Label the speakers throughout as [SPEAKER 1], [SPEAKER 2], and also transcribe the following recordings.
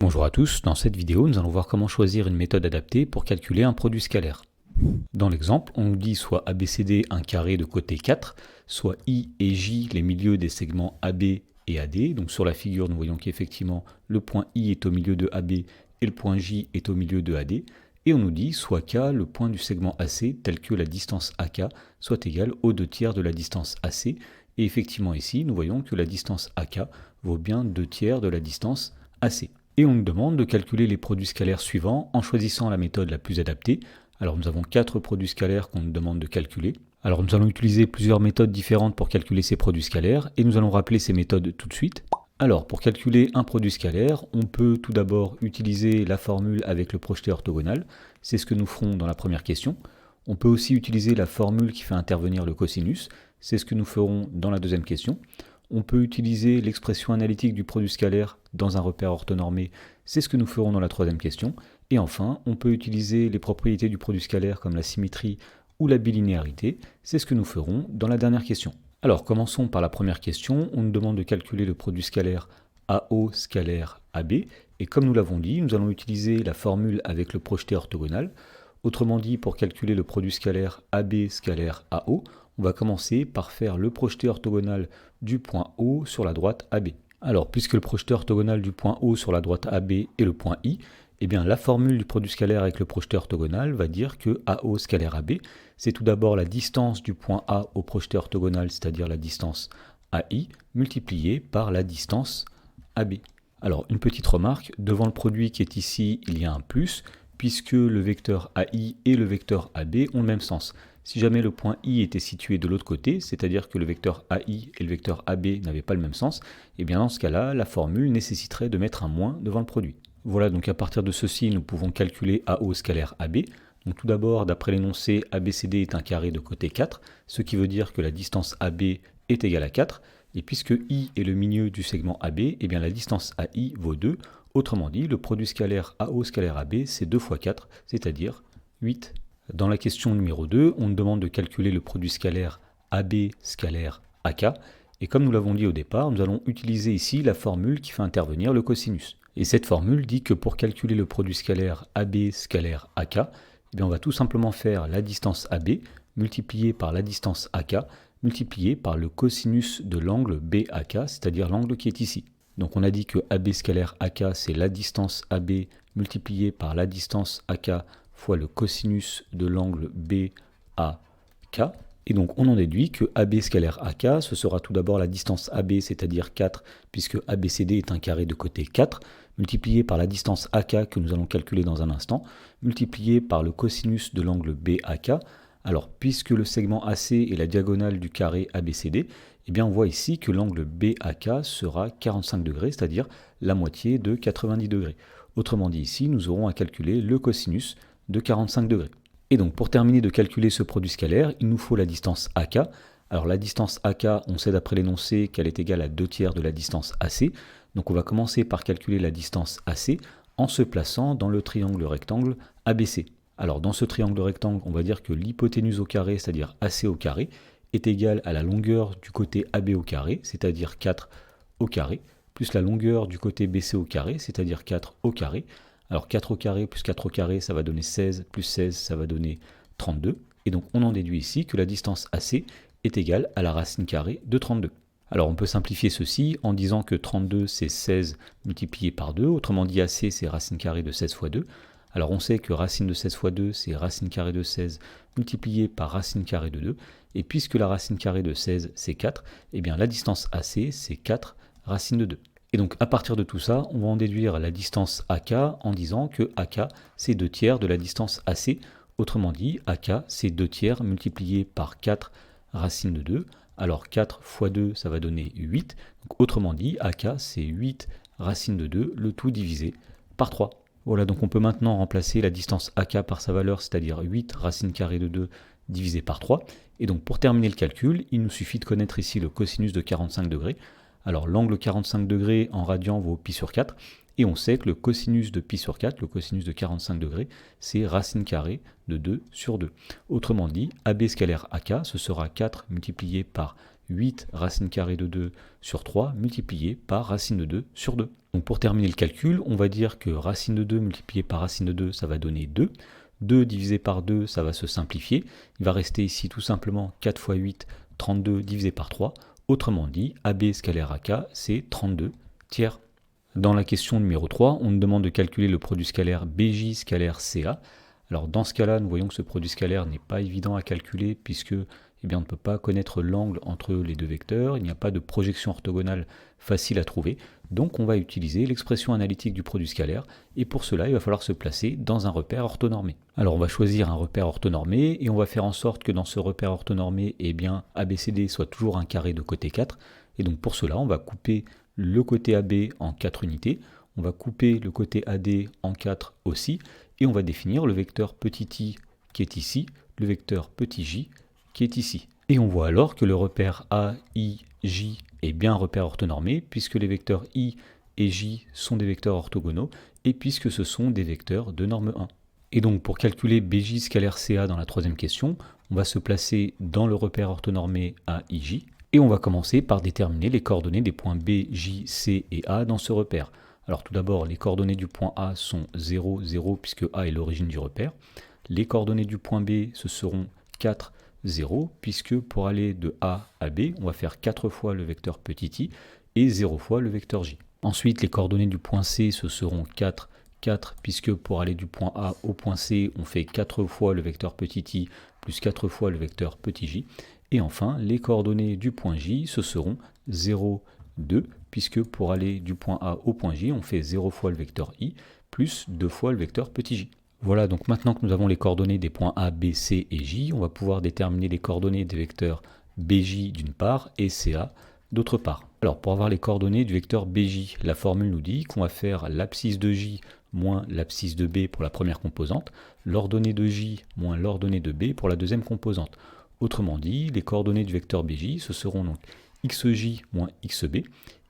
[SPEAKER 1] Bonjour à tous, dans cette vidéo nous allons voir comment choisir une méthode adaptée pour calculer un produit scalaire. Dans l'exemple, on nous dit soit ABCD un carré de côté 4, soit I et J les milieux des segments AB et AD. Donc sur la figure nous voyons qu'effectivement le point I est au milieu de AB et le point J est au milieu de AD. Et on nous dit soit K, le point du segment AC, tel que la distance AK, soit égale aux 2/3 de la distance AC. Et effectivement ici, nous voyons que la distance AK vaut bien 2/3 de la distance AC. Et on nous demande de calculer les produits scalaires suivants en choisissant la méthode la plus adaptée. Alors nous avons 4 produits scalaires qu'on nous demande de calculer. Alors nous allons utiliser plusieurs méthodes différentes pour calculer ces produits scalaires et nous allons rappeler ces méthodes tout de suite. Alors pour calculer un produit scalaire, on peut tout d'abord utiliser la formule avec le projeté orthogonal. C'est ce que nous ferons dans la première question. On peut aussi utiliser la formule qui fait intervenir le cosinus. C'est ce que nous ferons dans la deuxième question. On peut utiliser l'expression analytique du produit scalaire dans un repère orthonormé, c'est ce que nous ferons dans la troisième question. Et enfin, on peut utiliser les propriétés du produit scalaire comme la symétrie ou la bilinéarité, c'est ce que nous ferons dans la dernière question. Alors commençons par la première question, on nous demande de calculer le produit scalaire AO scalaire AB, et comme nous l'avons dit, nous allons utiliser la formule avec le projeté orthogonal. Autrement dit, pour calculer le produit scalaire AB scalaire AO, on va commencer par faire le projeté orthogonal du point O sur la droite AB. Alors, puisque le projeté orthogonal du point O sur la droite AB est le point I, eh bien la formule du produit scalaire avec le projeté orthogonal va dire que AO scalaire AB, c'est tout d'abord la distance du point A au projeté orthogonal, c'est-à-dire la distance AI, multipliée par la distance AB. Alors, une petite remarque, devant le produit qui est ici, il y a un plus, puisque le vecteur AI et le vecteur AB ont le même sens. Si jamais le point I était situé de l'autre côté, c'est-à-dire que le vecteur AI et le vecteur AB n'avaient pas le même sens, et bien dans ce cas-là, la formule nécessiterait de mettre un moins devant le produit. Voilà, donc à partir de ceci, nous pouvons calculer AO scalaire AB. Donc tout d'abord, d'après l'énoncé, ABCD est un carré de côté 4, ce qui veut dire que la distance AB est égale à 4, et puisque I est le milieu du segment AB, et bien la distance AI vaut 2. Autrement dit, le produit scalaire AO scalaire AB, c'est 2 fois 4, c'est-à-dire 8. Dans la question numéro 2, on nous demande de calculer le produit scalaire AB scalaire AK, et comme nous l'avons dit au départ, nous allons utiliser ici la formule qui fait intervenir le cosinus. Et cette formule dit que pour calculer le produit scalaire AB scalaire AK, eh bien on va tout simplement faire la distance AB multipliée par la distance AK multipliée par le cosinus de l'angle BAK, c'est-à-dire l'angle qui est ici. Donc on a dit que AB scalaire AK, c'est la distance AB multipliée par la distance AK fois le cosinus de l'angle BAK. Et donc on en déduit que AB scalaire AK, ce sera tout d'abord la distance AB, c'est-à-dire 4, puisque ABCD est un carré de côté 4, multiplié par la distance AK que nous allons calculer dans un instant, multiplié par le cosinus de l'angle BAK. Alors, puisque le segment AC est la diagonale du carré ABCD, eh bien on voit ici que l'angle BAK sera 45 degrés, c'est-à-dire la moitié de 90 degrés. Autrement dit ici, nous aurons à calculer le cosinus de 45 degrés. Et donc pour terminer de calculer ce produit scalaire, il nous faut la distance AK. Alors la distance AK, on sait d'après l'énoncé qu'elle est égale à 2/3 de la distance AC. Donc on va commencer par calculer la distance AC en se plaçant dans le triangle rectangle ABC. Alors dans ce triangle rectangle, on va dire que l'hypoténuse au carré, c'est-à-dire AC au carré, est égale à la longueur du côté AB au carré, c'est-à-dire 4 au carré, plus la longueur du côté BC au carré, c'est-à-dire 4 au carré. Alors 4 au carré plus 4 au carré, ça va donner 16, plus 16, ça va donner 32. Et donc on en déduit ici que la distance AC est égale à la racine carrée de 32. Alors on peut simplifier ceci en disant que 32 c'est 16 multiplié par 2, autrement dit AC c'est racine carrée de 16 fois 2. Alors on sait que racine de 16 fois 2 c'est racine carrée de 16 multiplié par racine carrée de 2. Et puisque la racine carrée de 16 c'est 4, eh bien la distance AC c'est 4 racine de 2. Et donc à partir de tout ça, on va en déduire la distance AK en disant que AK c'est 2/3 de la distance AC. Autrement dit, AK c'est 2/3 multiplié par 4 racine de 2. Alors 4 fois 2 ça va donner 8. Donc, autrement dit, AK c'est 8 racine de 2, le tout divisé par 3. Voilà, donc on peut maintenant remplacer la distance AK par sa valeur, c'est-à-dire 8 racine carrée de 2 divisé par 3. Et donc pour terminer le calcul, il nous suffit de connaître ici le cosinus de 45 degrés. Alors l'angle 45 degrés en radian vaut pi sur 4, et on sait que le cosinus de pi sur 4, le cosinus de 45 degrés, c'est racine carrée de 2 sur 2. Autrement dit, AB scalaire AK, ce sera 4 multiplié par 8 racine carrée de 2 sur 3 multiplié par racine de 2 sur 2. Donc pour terminer le calcul, on va dire que racine de 2 multiplié par racine de 2, ça va donner 2. 2 divisé par 2, ça va se simplifier. Il va rester ici tout simplement 4 fois 8, 32 divisé par 3. Autrement dit, AB scalaire AK, c'est 32 tiers. Dans la question numéro 3, on nous demande de calculer le produit scalaire BJ scalaire CA. Alors dans ce cas-là, nous voyons que ce produit scalaire n'est pas évident à calculer puisque on ne peut pas connaître l'angle entre les deux vecteurs, il n'y a pas de projection orthogonale facile à trouver, donc on va utiliser l'expression analytique du produit scalaire, et pour cela il va falloir se placer dans un repère orthonormé. Alors on va choisir un repère orthonormé, et on va faire en sorte que dans ce repère orthonormé, ABCD soit toujours un carré de côté 4, et donc pour cela on va couper le côté AB en 4 unités, on va couper le côté AD en 4 aussi, et on va définir le vecteur petit i qui est ici, le vecteur petit j qui est ici. Et on voit alors que le repère A, I, J est bien un repère orthonormé, puisque les vecteurs I et J sont des vecteurs orthogonaux, et puisque ce sont des vecteurs de norme 1. Et donc pour calculer BJ scalaire CA dans la troisième question, on va se placer dans le repère orthonormé A, I, J, et on va commencer par déterminer les coordonnées des points B, J, C et A dans ce repère. Alors tout d'abord, les coordonnées du point A sont 0, 0, puisque A est l'origine du repère. Les coordonnées du point B, ce seront 4, 0, puisque pour aller de A à B, on va faire 4 fois le vecteur petit i et 0 fois le vecteur j. Ensuite, les coordonnées du point C, ce seront 4, 4, puisque pour aller du point A au point C, on fait 4 fois le vecteur petit i plus 4 fois le vecteur petit j. Et enfin, les coordonnées du point J, ce seront 0, 2, puisque pour aller du point A au point J, on fait 0 fois le vecteur i plus 2 fois le vecteur petit j. Voilà, donc maintenant que nous avons les coordonnées des points A, B, C et J, on va pouvoir déterminer les coordonnées des vecteurs BJ d'une part et CA d'autre part. Alors pour avoir les coordonnées du vecteur BJ, la formule nous dit qu'on va faire l'abscisse de J moins l'abscisse de B pour la première composante, l'ordonnée de J moins l'ordonnée de B pour la deuxième composante. Autrement dit, les coordonnées du vecteur BJ, ce seront donc XJ moins XB.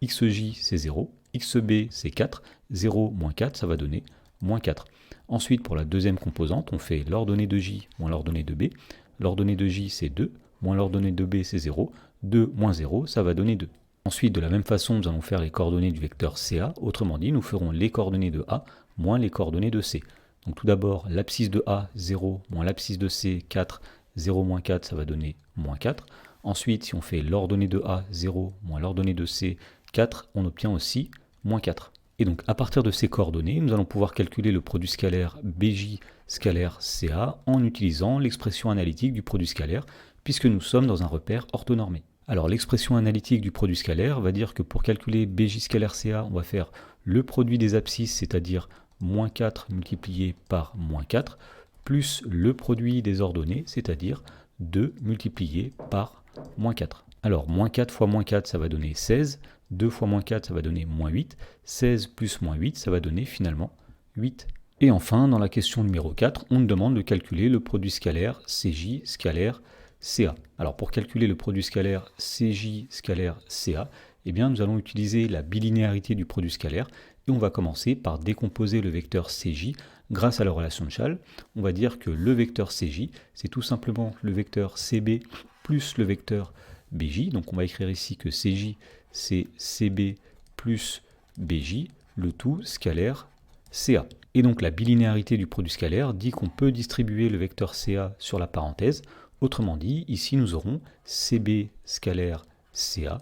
[SPEAKER 1] XJ c'est 0, XB c'est 4, 0 moins 4 ça va donner moins 4. Ensuite, pour la deuxième composante, on fait l'ordonnée de J moins l'ordonnée de B. L'ordonnée de J, c'est 2, moins l'ordonnée de B, c'est 0. 2 moins 0, ça va donner 2. Ensuite, de la même façon, nous allons faire les coordonnées du vecteur CA. Autrement dit, nous ferons les coordonnées de A moins les coordonnées de C. Donc tout d'abord, l'abscisse de A, 0, moins l'abscisse de C, 4. 0 moins 4, ça va donner moins 4. Ensuite, si on fait l'ordonnée de A, 0, moins l'ordonnée de C, 4, on obtient aussi moins 4. Et donc à partir de ces coordonnées, nous allons pouvoir calculer le produit scalaire BJ scalaire CA en utilisant l'expression analytique du produit scalaire, puisque nous sommes dans un repère orthonormé. Alors l'expression analytique du produit scalaire va dire que pour calculer BJ scalaire CA, on va faire le produit des abscisses, c'est-à-dire moins 4 multiplié par moins 4, plus le produit des ordonnées, c'est-à-dire 2 multiplié par moins 4. Alors moins 4 fois moins 4, ça va donner 16. 2 fois moins 4, ça va donner moins 8. 16 plus moins 8, ça va donner finalement 8. Et enfin, dans la question numéro 4, on nous demande de calculer le produit scalaire CJ scalaire CA. Alors pour calculer le produit scalaire CJ scalaire CA, nous allons utiliser la bilinéarité du produit scalaire et on va commencer par décomposer le vecteur CJ grâce à la relation de Chasles. On va dire que le vecteur CJ, c'est tout simplement le vecteur CB plus le vecteur BJ. Donc on va écrire ici que CJ, c'est CB plus BJ, le tout scalaire CA. Et donc la bilinéarité du produit scalaire dit qu'on peut distribuer le vecteur CA sur la parenthèse. Autrement dit, ici nous aurons CB scalaire CA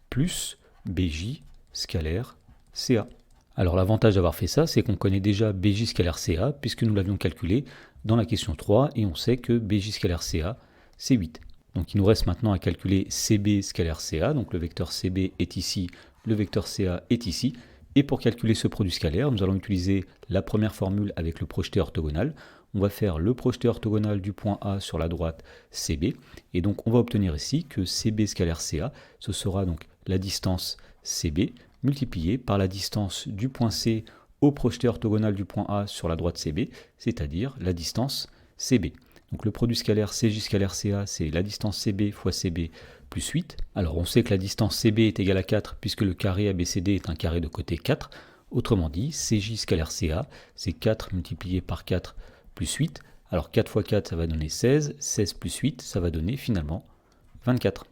[SPEAKER 1] plus BJ scalaire CA. Alors l'avantage d'avoir fait ça, c'est qu'on connaît déjà BJ scalaire CA, puisque nous l'avions calculé dans la question 3, et on sait que BJ scalaire CA, c'est 8. Donc il nous reste maintenant à calculer CB scalaire CA, donc le vecteur CB est ici, le vecteur CA est ici, et pour calculer ce produit scalaire, nous allons utiliser la première formule avec le projeté orthogonal. On va faire le projeté orthogonal du point A sur la droite CB, et donc on va obtenir ici que CB scalaire CA, ce sera donc la distance CB, multiplié par la distance du point C au projeté orthogonal du point A sur la droite CB, c'est-à-dire la distance CB. Donc le produit scalaire CJ scalaire CA, c'est la distance CB fois CB plus 8. Alors on sait que la distance CB est égale à 4 puisque le carré ABCD est un carré de côté 4. Autrement dit, CJ scalaire CA, c'est 4 multiplié par 4 plus 8. Alors 4 fois 4, ça va donner 16. 16 plus 8, ça va donner finalement 24.